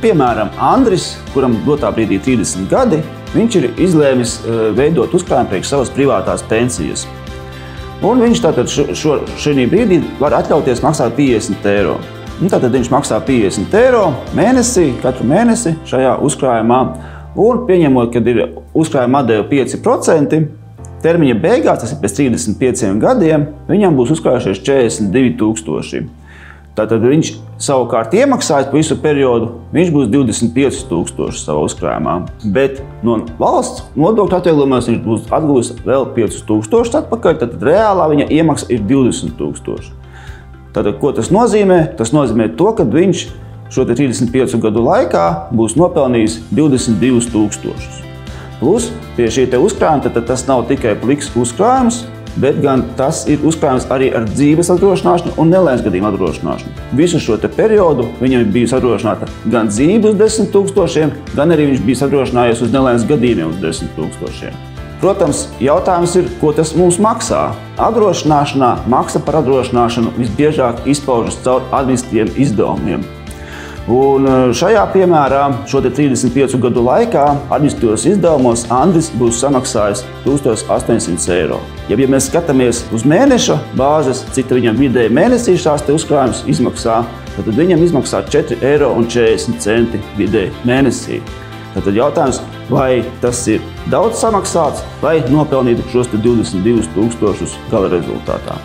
Piemēram, Andris, kuram dotā brīdī 30 gadi, viņš ir izlēmis veidot uzkrājumu priekš savas privātās pensijas. Un viņš tātad šī brīdī var atļauties maksāt 50 eiro. Tātad viņš maksā 50 eiro mēnesī, katru mēnesi šajā uzkrājumā. Un pieņemot, kad ir uzkrājuma atdeve 5%, termiņa beigās, tas ir pēc 35 gadiem, viņam būs uzkrājušies 42 000. Tātad viņš savukārt iemaksājot par visu periodu, viņš būs 25 000 savā uzkrājumā. Bet no valsts nodokļu atvieglojumos viņš būs atguvis vēl 5 000 atpakaļ, tad reālā viņa iemaksa ir 20 000. Tātad, ko tas nozīmē? Tas nozīmē to, ka viņš šo 35 gadu laikā būs nopelnījis 22 000. Plus, pie šī uzkrājuma tas nav tikai pliks uzkrājums, bet gan tas ir uzkrājums arī ar dzīves apdrošināšanu un nelaimes gadījumu apdrošināšanu. Visu šo periodu viņam ir bijusi apdrošināta gan dzīve uz 10 000, gan arī viņš bijis apdrošinājies uz nelaimes gadījumiem uz 10 000. Protams, jautājums ir, ko tas mums maksā. Apdrošināšanā maksa par apdrošināšanu visbiežāk izpaužas caur administratīviem izdevumiem. Un šajā piemērā šo 35 gadu laikā administratīvos izdevumos Andris būs samaksājis 1800 eiro. Ja mēs skatāmies uz mēneša bāzes, cik viņam vidēji mēnesī šās uzkrājums izmaksā, tad viņam izmaksā 4,40 eiro vidēji mēnesī. Tad jautājums, vai tas ir daudz samaksāts, vai nopelnīt šos 22 000 gala rezultātā.